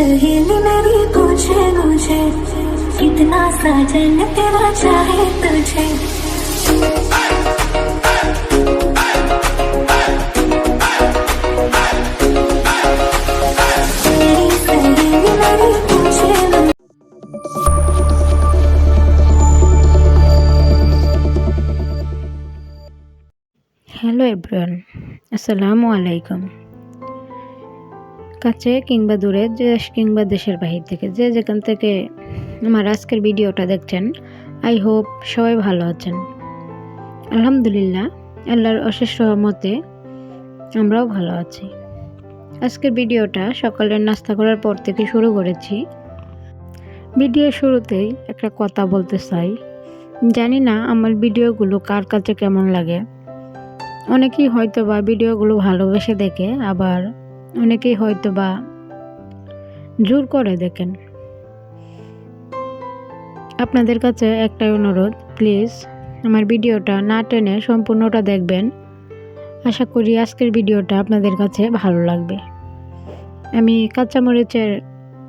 सहेली मेरी पूछे मुझे कितना साजन तेरा चाहे तुझे। मेरी सहेली मेरी पूछे হ্যালো এভরিওয়ান, আসসালামু আলাইকুম। কাছে কিংবা দূরে, দেশ কিংবা দেশের বাহির থেকে যে যেখান থেকে আমার আজকের ভিডিওটা দেখছেন, আই হোপ সবাই ভালো আছেন। আলহামদুলিল্লাহ, আল্লাহর অশেষ রহমতে আমরাও ভালো আছি। আজকের ভিডিওটা সকালের নাস্তা করার পর থেকে শুরু করেছি। ভিডিওর শুরুতেই একটা কথা বলতে চাই, জানি না আমার ভিডিওগুলো কার কাছে কেমন লাগে। অনেকেই হয়তো বা ভিডিওগুলো ভালোবেসে দেখে, আবার অনেকেই হয়তো বা জোর করে দেখেন। আপনাদের কাছে একটাই অনুরোধ, প্লিজ আমার ভিডিওটা না টেনে সম্পূর্ণটা দেখবেন। আশা করি আজকের ভিডিওটা আপনাদের কাছে ভালো লাগবে। আমি কাঁচামরিচের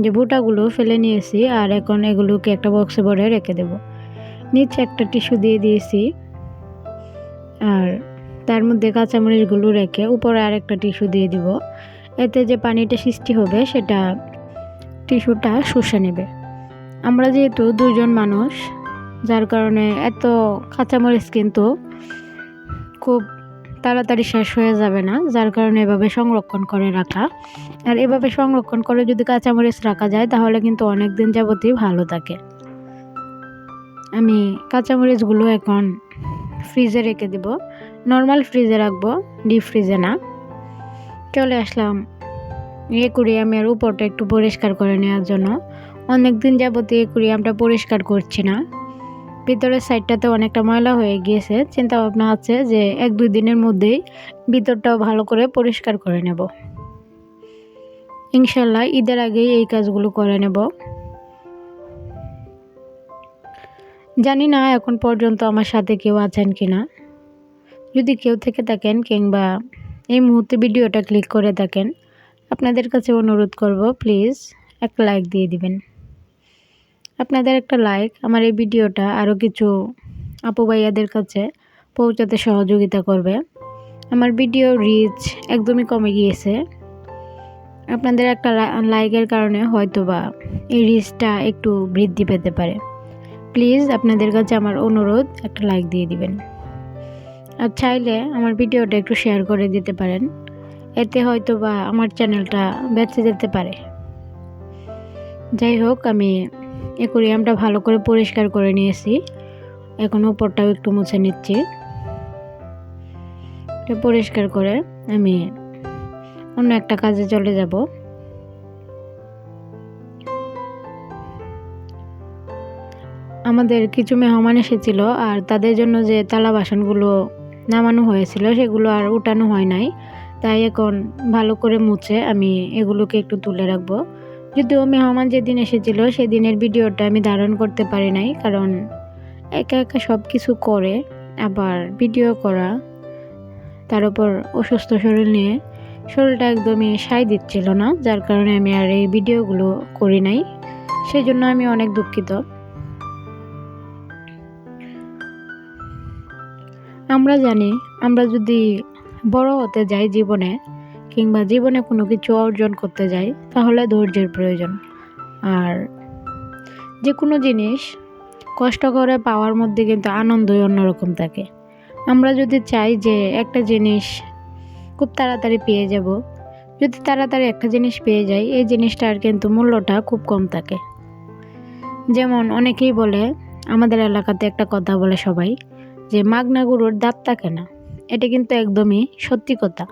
যে বোটাগুলো ফেলে নিয়েছি, আর এখন এগুলোকে একটা বক্সে ভরে রেখে দেব। নিচে একটা টিস্যু দিয়ে দিয়েছি, আর তার মধ্যে কাঁচামরিচগুলো রেখে উপরে আরেকটা টিস্যু দিয়ে দিব। এতে যে পানিটা সৃষ্টি হবে সেটা টিস্যুটা শুষে নেবে। আমরা যেহেতু দুজন মানুষ, যার কারণে এত কাঁচামরিচ কিন্তু খুব তাড়াতাড়ি শেষ হয়ে যাবে না, যার কারণে এভাবে সংরক্ষণ করে রাখা। আর এভাবে সংরক্ষণ করে যদি কাঁচামরিচ রাখা যায় তাহলে কিন্তু অনেক দিন যাবতই ভালো থাকে। আমি কাঁচামরিচগুলো এখন ফ্রিজে রেখে দেব। নর্মাল ফ্রিজে রাখবো, ডিপ ফ্রিজে না। চলে আসলাম অ্যাকুরিয়ামের উপরটা একটু পরিষ্কার করে নেওয়ার জন্য। অনেক দিন যাবত অ্যাকুরিয়ামটা পরিষ্কার করছি না, ভিতরের সাইডটাতে অনেকটা ময়লা হয়ে গিয়েছে। চিন্তা ভাবনা আছে যে 1-2 দিনের মধ্যেই ভিতরটাও ভালো করে পরিষ্কার করে নেব। ইনশাল্লাহ ঈদের আগেই এই কাজগুলো করে নেব। জানি না এখন পর্যন্ত আমার সাথে কেউ আছেন কিনা। যদি কেউ থেকে থাকেন কিংবা এই মুহূর্তে ভিডিওটা ক্লিক করে থাকেন, আপনাদের কাছে অনুরোধ করব, প্লিজ একটা লাইক দিয়ে দিবেন। আপনাদের একটা লাইক আমার এই ভিডিওটা আরও কিছু আপু ভাইয়াদের কাছে পৌঁছাতে সহযোগিতা করবে। আমার ভিডিও রিচ একদমই কমে গিয়েছে। আপনাদের একটা লাইকের কারণে হয়তোবা এই রিচটা একটু বৃদ্ধি পেতে পারে। প্লিজ আপনাদের কাছে আমার অনুরোধ, একটা লাইক দিয়ে দিবেন। আর চাইলে আমার ভিডিওটা একটু শেয়ার করে দিতে পারেন, এতে হয়তো বা আমার চ্যানেলটা বেঁচে যেতে পারে। যাই হোক, আমি অ্যাকুরিয়ামটা ভালো করে পরিষ্কার করে নিয়েছি। এখন উপরটাও একটু মুছে নিচ্ছি। এটা পরিষ্কার করে আমি অন্য একটা কাজে চলে যাব। আমাদের কিছু মেহমান এসেছিল, আর তাদের জন্য যে থালা বাসনগুলো নামানো হয়েছিল সেগুলো আর উঠানো হয় নাই। তাই এখন ভালো করে মুছে আমি এগুলোকে একটু তুলে রাখবো। যদিও মেহমান যেদিন এসেছিল সেদিনের ভিডিওটা আমি ধারণ করতে পারি নাই, কারণ একা একা সব কিছু করে আবার ভিডিও করা, তার উপর অসুস্থ শরীর নিয়ে শরীরটা একদমই সায় দিচ্ছিল না, যার কারণে আমি আর এই ভিডিওগুলো করি নাই। সেই জন্য আমি অনেক দুঃখিত। আমরা জানি, আমরা যদি বড় হতে যাই জীবনে, কিংবা জীবনে কোনো কিছু অর্জন করতে যাই, তাহলে ধৈর্যের প্রয়োজন। আর যে কোনো জিনিস কষ্ট করে পাওয়ার মধ্যে কিন্তু আনন্দই অন্যরকম থাকে। আমরা যদি চাই যে একটা জিনিস খুব তাড়াতাড়ি পেয়ে যাব, যদি তাড়াতাড়ি একটা জিনিস পেয়ে যাই, এই জিনিসটার কিন্তু মূল্যটা খুব কম থাকে। যেমন অনেকেই বলে, আমাদের এলাকাতে একটা কথা বলে সবাই, যে মাগনা গরুর দাঁত থাকে না। এটা কিন্তু একদমই সত্যি কথা।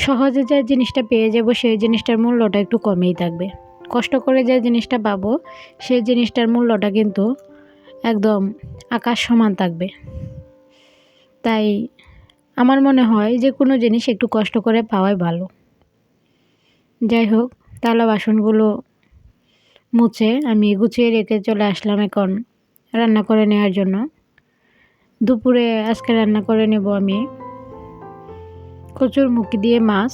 সহজে যে জিনিসটা পেয়ে যাব সেই জিনিসটার মূল্যটা একটু কমেই থাকবে। কষ্ট করে যে জিনিসটা পাবো সেই জিনিসটার মূল্যটা কিন্তু একদম আকাশ সমান থাকবে। তাই আমার মনে হয় যে কোনো জিনিস একটু কষ্ট করে পাওয়াই ভালো। যাই হোক, থালা বাসনগুলো মুছে আমি গুছিয়ে রেখে চলে আসলাম এখন রান্না করে নেওয়ার জন্য। দুপুরে আজকে রান্না করে নেব আমি কচুর মুখি দিয়ে মাছ,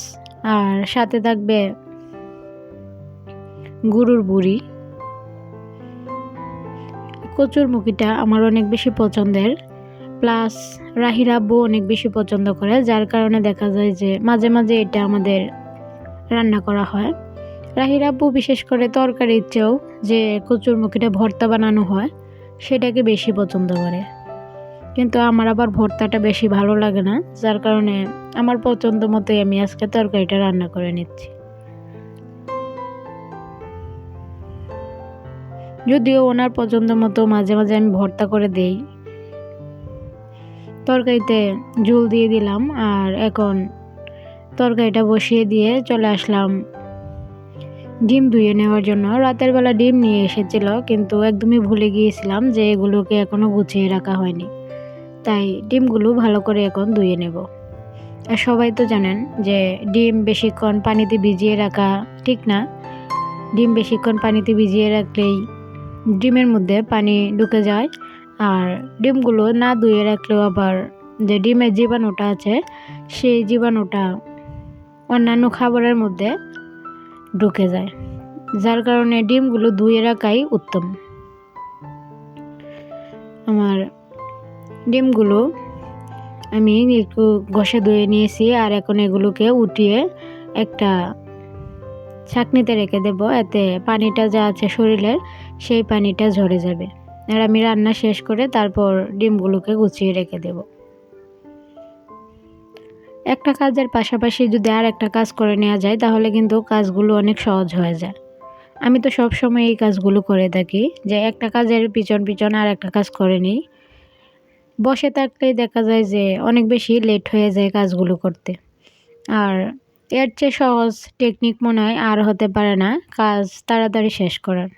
আর সাথে থাকবে গরুর বুড়ি। কচুরমুখিটা আমার অনেক বেশি পছন্দের, প্লাস রাহির আব্বু অনেক বেশি পছন্দ করে, যার কারণে দেখা যায় যে মাঝে মাঝে এটা আমাদের রান্না করা হয়। রাহির আব্বু বিশেষ করে তরকারির চেয়েও যে কচুরমুখিটা ভর্তা বানানো হয় সেটাকে বেশি পছন্দ করে, কিন্তু আমার আবার ভর্তাটা বেশি ভালো লাগে না, যার কারণে আমার পছন্দ মতোই আমি আজকে তরকারিটা রান্না করে নিচ্ছি। যদিও ওনার পছন্দ মতো মাঝে মাঝে আমি ভর্তা করে দেই। তরকারিতে ঝোল দিয়ে দিলাম, আর এখন তরকারিটা বসিয়ে দিয়ে চলে আসলাম ডিম ধুয়ে নেওয়ার জন্য। রাতের বেলা ডিম নিয়ে এসেছিল, কিন্তু একদমই ভুলে গিয়েছিলাম যে এগুলোকে এখনো গুছিয়ে রাখা হয়নি, তাই ডিমগুলো ভালো করে এখন ধুয়ে নেব। আর সবাই তো জানেন যে ডিম বেশিক্ষণ পানিতে ভিজিয়ে রাখা ঠিক না। ডিম বেশিক্ষণ পানিতে ভিজিয়ে রাখলেই ডিমের মধ্যে পানি ঢুকে যায়, আর ডিমগুলো না ধুয়ে রাখলেও আবার যে ডিমের জীবাণুটা আছে সেই জীবাণুটা অন্যান্য খাবারের মধ্যে ঢুকে যায়, যার কারণে ডিমগুলো ধুয়ে রাখাই উত্তম। আমার ডিমগুলো আমি একটু ঘষে ধুয়ে নিয়েছি, আর এখন এগুলোকে উঠিয়ে একটা ছাঁকনিতে রেখে দেব, এতে পানিটা যা আছে শরীরের সেই পানিটা ঝরে যাবে। আর আমি রান্না শেষ করে তারপর ডিমগুলোকে গুছিয়ে রেখে দেব। একটা কাজের পাশাপাশি যদি আর একটা কাজ করে নেওয়া যায় তাহলে কিন্তু কাজগুলো অনেক সহজ হয়ে যায়। আমি তো সব সময় এই কাজগুলো করে থাকি, যে একটা কাজের পিছন পিছন আর একটা কাজ করে নিই। বসে থাকলেই দেখা যায় যে অনেক বেশি লেট হয়ে যায় কাজগুলো করতে, আর এর চেয়ে সহজ টেকনিক মনে হয় আর হতে পারে না কাজ তাড়াতাড়ি শেষ করার।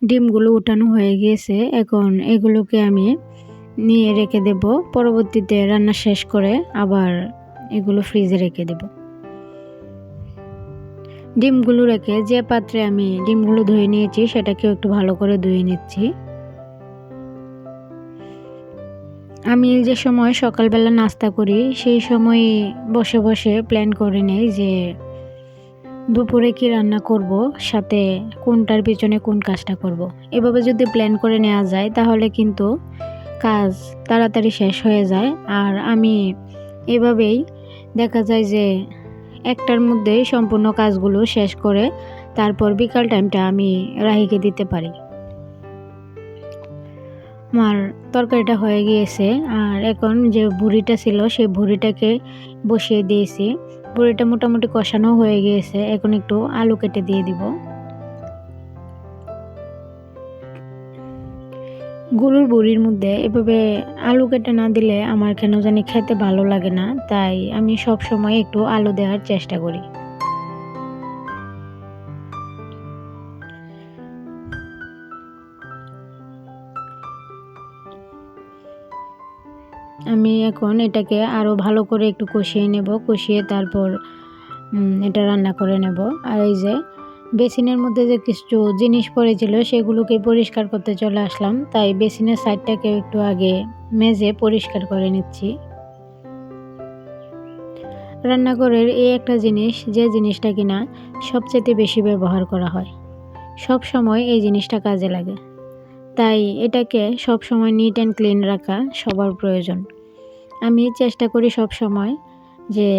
ডিমগুলো উঠানো হয়ে গিয়েছে, এখন এগুলোকে আমি নিয়ে রেখে দেব। পরবর্তীতে রান্না শেষ করে আবার এগুলো ফ্রিজে রেখে দেব। ডিমগুলো রেখে যে পাত্রে আমি ডিমগুলো ধুয়ে নিয়েছি সেটাকেও একটু ভালো করে ধুয়ে নিচ্ছি। আমি যে সময় সকালবেলা নাস্তা করি সেই সময় বসে বসে প্ল্যান করে নেই যে দুপুরে কি রান্না করব, সাথে কোনটার পিছনে কোন কাজটা করব। এভাবে যদি প্ল্যান করে নেওয়া যায় তাহলে কিন্তু কাজ তাড়াতাড়ি শেষ হয়ে যায়, আর আমি এভাবেই দেখা যায় যে একটার মধ্যেই সম্পূর্ণ কাজগুলো শেষ করে তারপর বিকাল টাইমটা আমি রাহিকে দিতে পারি। আমার তরকারিটা হয়ে গিয়েছে, আর এখন যে ভুড়িটা ছিল সেই ভুড়িটাকে বসিয়ে দিয়েছি। ভুড়িটা মোটামুটি কষানো হয়ে গিয়েছে, এখন একটু আলু কেটে দিয়ে দিব। গরুর বুড়ির মধ্যে এভাবে আলু কেটে না দিলে আমার কেন জানি খেতে ভালো লাগে না, তাই আমি সব সময় একটু আলু দেওয়ার চেষ্টা করি। আমি এখন এটাকে আরও ভালো করে একটু কষিয়ে নেব, কষিয়ে তারপর এটা রান্না করে নেব। আর এই যে বেসিনের মধ্যে যে কিছু জিনিস পড়েছিল সেগুলোকে পরিষ্কার করতে চলে আসলাম, তাই বেসিনের সাইডটাকে একটু আগে মেজে পরিষ্কার করে নিচ্ছি। রান্নাঘরের এই একটা জিনিস, যে জিনিসটা কিনা সবচেয়ে বেশি ব্যবহার করা হয়, সব সময় এই জিনিসটা কাজে লাগে, তাই এটাকে সব সময় নিট অ্যান্ড ক্লিন রাখা সবার প্রয়োজন। আমি চেষ্টা করি সব সময় যে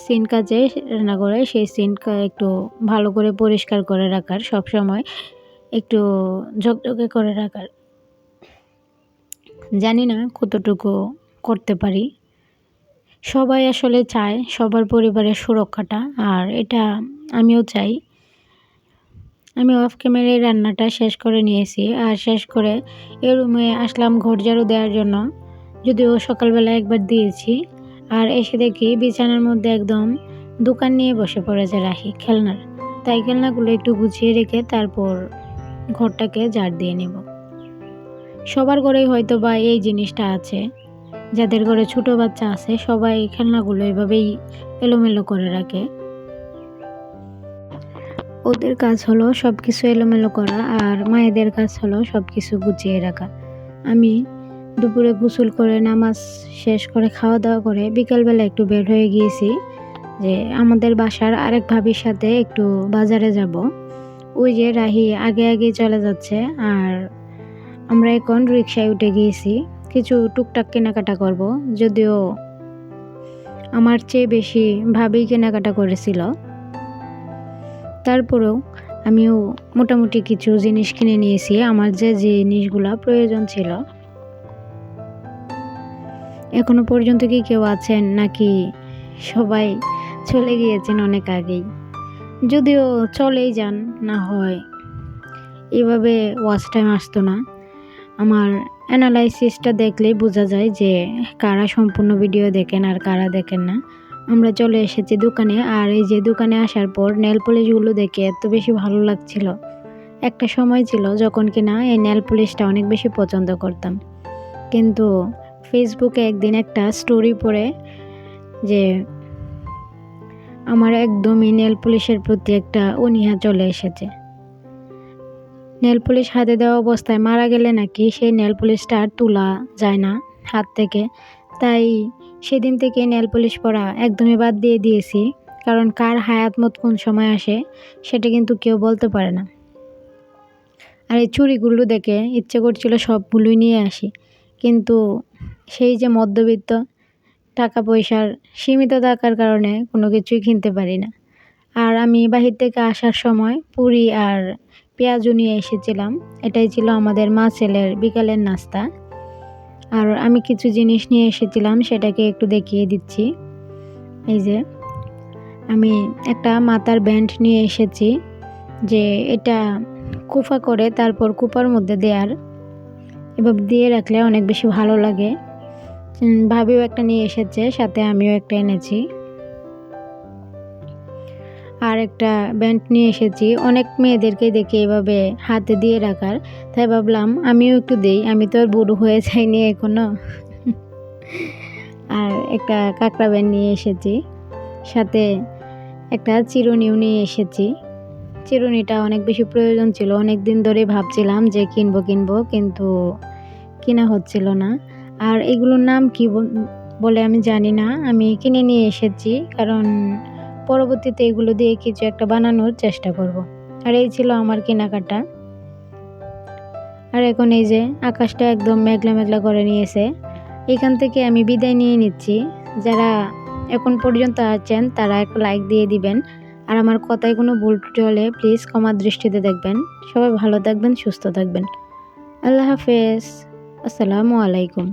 সিন কাজে রান্নাঘরে সেই সিনটা একটু ভালো করে পরিষ্কার করে রাখার, সব সময় একটু ঝকঝকে করে রাখার। জানি না কতটুকু করতে পারি। সবাই আসলে চায় সবার পরিবারের সুরক্ষাটা, আর এটা আমিও চাই। আমি অফ ক্যামেরায় রান্নাটা শেষ করে নিয়েছি, আর শেষ করে এই রুমে আসলাম ঘর ঝাড়ু দেওয়ার জন্য। যদিও সকালবেলা একবার দিয়েছি, আর এসে দেখি বিছানার মধ্যে একদম দোকান নিয়ে বসে পড়েছে রাহি খেলনার, তাই খেলনাগুলো একটু গুছিয়ে রেখে তারপর ঘরটাকে ঝাড় দিয়ে নেব। সবার ঘরেই হয়তো বা এই জিনিসটা আছে, যাদের ঘরে ছোট বাচ্চা আছে সবাই খেলনাগুলো এভাবেই এলোমেলো করে রাখে। ওদের কাজ হলো সব কিছু এলোমেলো করা, আর মায়েদের কাজ হলো সব কিছু গুছিয়ে রাখা। আমি দুপুরে গোসল করে নামাজ শেষ করে খাওয়া দাওয়া করে বিকালবেলা একটু বের হয়ে গিয়েছি যে আমাদের বাসার আরেক ভাবির সাথে একটু বাজারে যাব। ওই যে রাহি আগে আগে চলে যাচ্ছে, আর আমরা এখন রিক্সায় উঠে গিয়েছি। কিছু টুকটাক কেনাকাটা করব, যদিও আমার চেয়ে বেশি ভাবেই কেনাকাটা করেছিল। তারপরেও আমিও মোটামুটি কিছু জিনিস কিনে নিয়েছি, আমার যে জিনিসগুলো প্রয়োজন ছিল। এখনো পর্যন্ত কি কেউ আছেন নাকি সবাই চলে গিয়েছেন অনেক আগেই? যদিও চলেই যান, না হয় এভাবে ওয়াচ টাইম আসতো না। আমার অ্যানালাইসিসটা দেখলেই বোঝা যায় যে কারা সম্পূর্ণ ভিডিও দেখেন আর কারা দেখেন না। আমরা চলে এসেছি দোকানে, আর এই যে দোকানে আসার পর নেল পলিশগুলো দেখে এত বেশি ভালো লাগছিল। একটা সময় ছিল যখন কিনা এই নেল পলিশটা অনেক বেশি পছন্দ করতাম, কিন্তু ফেসবুকে একদিন একটা স্টোরি পড়ে যে আমার একদমই নেল পলিশের প্রতি একটা অনীহা চলে এসেছে। নেল পলিশ হাতে দেওয়া অবস্থায় মারা গেলে নাকি সেই নেল পলিশটা আর তোলা যায় না হাত থেকে, তাই সেদিন থেকে নেল পলিশ পরা একদমই বাদ দিয়ে দিয়েছি। কারণ কার হায়াত মত কোন সময় আসে সেটা কিন্তু কেউ বলতে পারে না। আর এই চুড়িগুলো দেখে ইচ্ছে করছিল সবগুলোই নিয়ে আসি, কিন্তু সেই যে মধ্যবিত্ত, টাকা পয়সার সীমিত থাকার কারণে কোনো কিছুই কিনতে পারি না। আর আমি বাহির থেকে আসার সময় পুরি আর পেঁয়াজু নিয়ে এসেছিলাম। এটাই ছিল আমাদের মা ছেলের বিকালের নাস্তা। আর আমি কিছু জিনিস নিয়ে এসেছিলাম, সেটাকে একটু দেখিয়ে দিচ্ছি। এই যে আমি একটা মাথার ব্যান্ড নিয়ে এসেছি, যে এটা কুফা করে তারপর কুপার মধ্যে দেওয়ার, এভাবে দিয়ে রাখলে অনেক বেশি ভালো লাগে। ভাবিও একটা নিয়ে এসেছে, সাথে আমিও একটা এনেছি। আর একটা ব্যান্ড নিয়ে এসেছি, অনেক মেয়েদেরকে দেখে এভাবে হাতে দিয়ে রাখার, তাই ভাবলাম আমিও একটু দেই, আমি তো আর বুড়ো হয়ে যাইনি এখনো। আর একটা কাঁকড়া ব্যান্ড নিয়ে এসেছি, সাথে একটা চিরুনিও নিয়ে এসেছি। চিরুনিটা অনেক বেশি প্রয়োজন ছিল, অনেক দিন ধরে ভাবছিলাম যে কিনবো, কিন্তু কেনা হচ্ছিল না। আর এগুলোর নাম কি বলে আমি জানি না, আমি কিনে নিয়ে এসেছি কারণ পরবর্তীতে এগুলো দিয়ে কিছু একটা বানানোর চেষ্টা করব। আর এই ছিল আমার কেনাকাটা। আর এখন এই যে আকাশটা একদম মেঘলা মেঘলা করে নিয়েছে। এখান থেকে আমি বিদায় নিয়ে নিচ্ছি। যারা এখন পর্যন্ত আছেন তারা একটা লাইক দিয়ে দিবেন, আর আমার কথায় কোনো ভুল ত্রুটি হলে প্লিজ ক্ষমার দৃষ্টিতে দেখবেন। সবাই ভালো থাকবেন, সুস্থ থাকবেন। আল্লাহ হাফেজ। আসসালামু আলাইকুম।